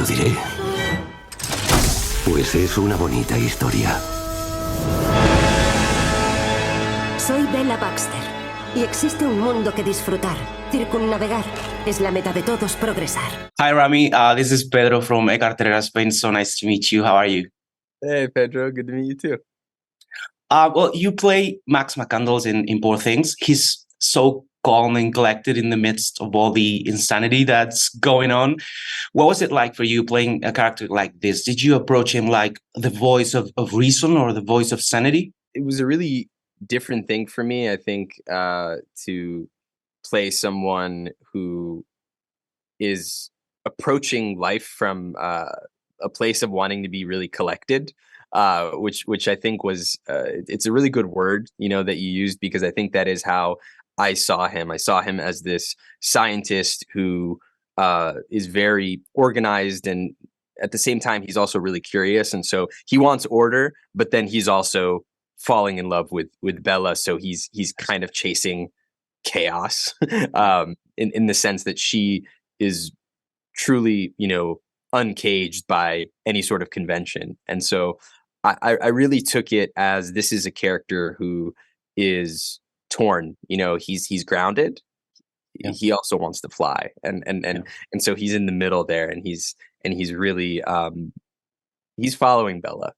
lo diré. Pues es una bonita historia. Soy Bella Baxter y existe un mundo que disfrutar. Circunnavegar es la meta de todos, progresar. Hi, Ramy. This is Pedro from Criaturas, Spain. So nice to meet you. How are you? Hey, Pedro. Good to meet you too. Well, you play Max McCandles in Poor Things. He's so calm and collected in the midst of all the insanity that's going on. What was it like for you playing a character like this? Did you approach him like the voice of reason or the voice of sanity? It was a really different thing for me, I think, to play someone who is approaching life from a place of wanting to be really collected, which I think was it's a really good word, that you used, because I think that is how I saw him. I saw him as this scientist who is very organized, and at the same time, he's also really curious. And so he wants order, but then he's also falling in love with Bella. So he's kind of chasing chaos in the sense that she is truly, uncaged by any sort of convention. And so I really took it as this is a character who is torn. He's grounded. Yeah. He also wants to fly, and so he's in the middle there, and he's really he's following Bella.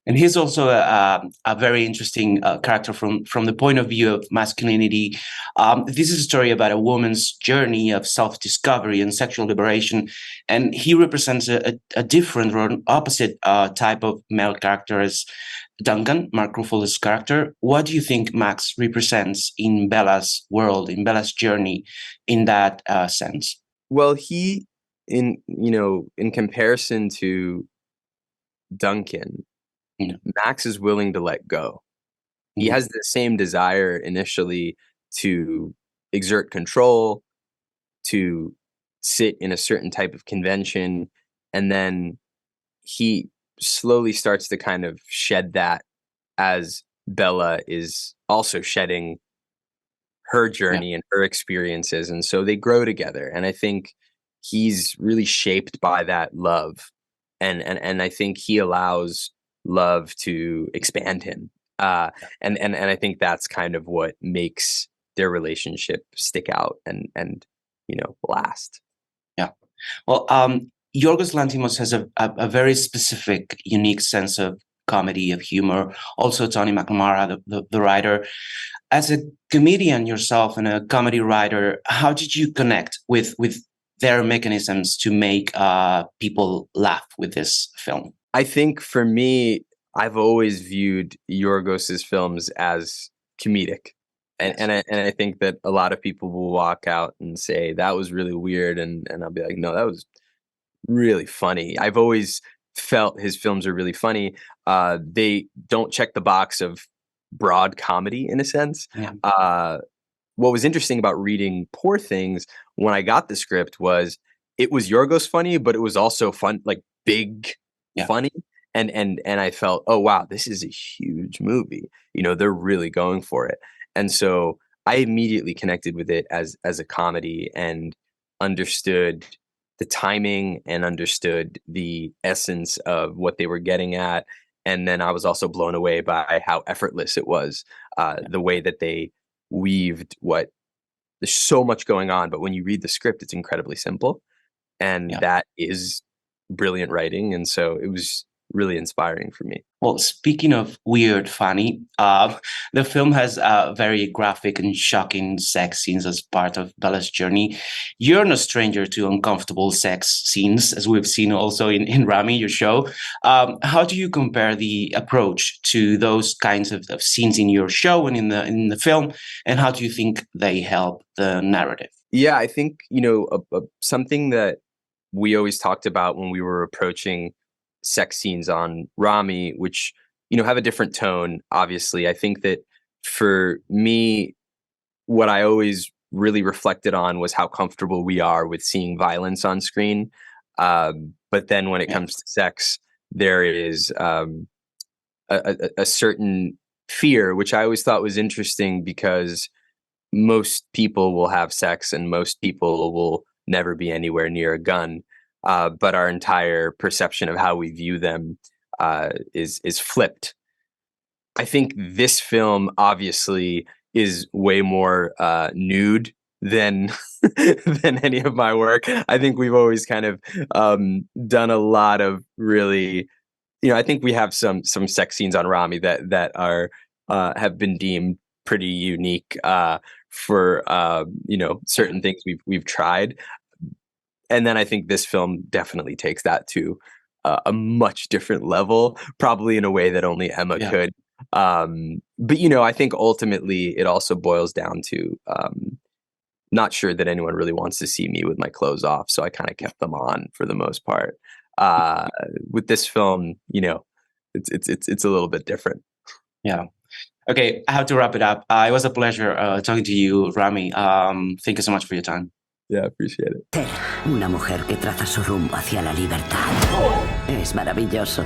And he's also a very interesting character from the point of view of masculinity. This is a story about a woman's journey of self-discovery and sexual liberation, and he represents a different or an opposite type of male character as Duncan, Mark Ruffalo's character. What do you think Max represents in Bella's world, in Bella's journey, in that sense? Well, he, in comparison to Duncan, Max is willing to let go. He has the same desire initially to exert control, to sit in a certain type of convention, and then he slowly starts to kind of shed that as Bella is also shedding her journey and her experiences. And so they grow together. And I think he's really shaped by that love. And I think he allows love to expand him. And I think that's kind of what makes their relationship stick out and last. Yeah. Well, Yorgos Lanthimos has a very specific, unique sense of comedy, of humor. Also, Tony McNamara, the writer. As a comedian yourself and a comedy writer, how did you connect with their mechanisms to make people laugh with this film? I think for me, I've always viewed Yorgos's films as comedic. And I think that a lot of people will walk out and say, that was really weird. And I'll be like, no, that was really funny. I've always felt his films are really funny. They don't check the box of broad comedy in a sense. Yeah. What was interesting about reading Poor Things when I got the script was it was Yorgos funny, but it was also fun, like big funny. And I felt, oh, wow, this is a huge movie. They're really going for it. And so I immediately connected with it as a comedy and understood the timing and understood the essence of what they were getting at. And then I was also blown away by how effortless it was, the way that they weaved there's so much going on, but when you read the script, it's incredibly simple. And that is brilliant writing. And so it was really inspiring for me. Well, speaking of weird funny, the film has very graphic and shocking sex scenes as part of Bella's journey. You're no stranger to uncomfortable sex scenes, as we've seen also in Ramy, your show. How do you compare the approach to those kinds of scenes in your show and in the film, and how do you think they help the narrative? Yeah, I think, something that we always talked about when we were approaching sex scenes on Ramy, which, have a different tone, obviously. I think that for me, what I always really reflected on was how comfortable we are with seeing violence on screen. But then when it comes to sex, there is a certain fear, which I always thought was interesting because most people will have sex and most people will never be anywhere near a gun. but our entire perception of how we view them is flipped. I think this film obviously is way more nude than than any of my work. I think we've always kind of done a lot of really, I think we have some sex scenes on Ramy that are have been deemed pretty unique for certain things we've tried. And then I think this film definitely takes that to a much different level, probably in a way that only Emma could. But I think ultimately it also boils down to not sure that anyone really wants to see me with my clothes off, so I kind of kept them on for the most part. With this film, it's a little bit different. Yeah. Okay, I have to wrap it up. It was a pleasure talking to you, Ramy. Thank you so much for your time. Yeah, appreciate it. Una mujer que traza su rumbo hacia la libertad. Es maravilloso.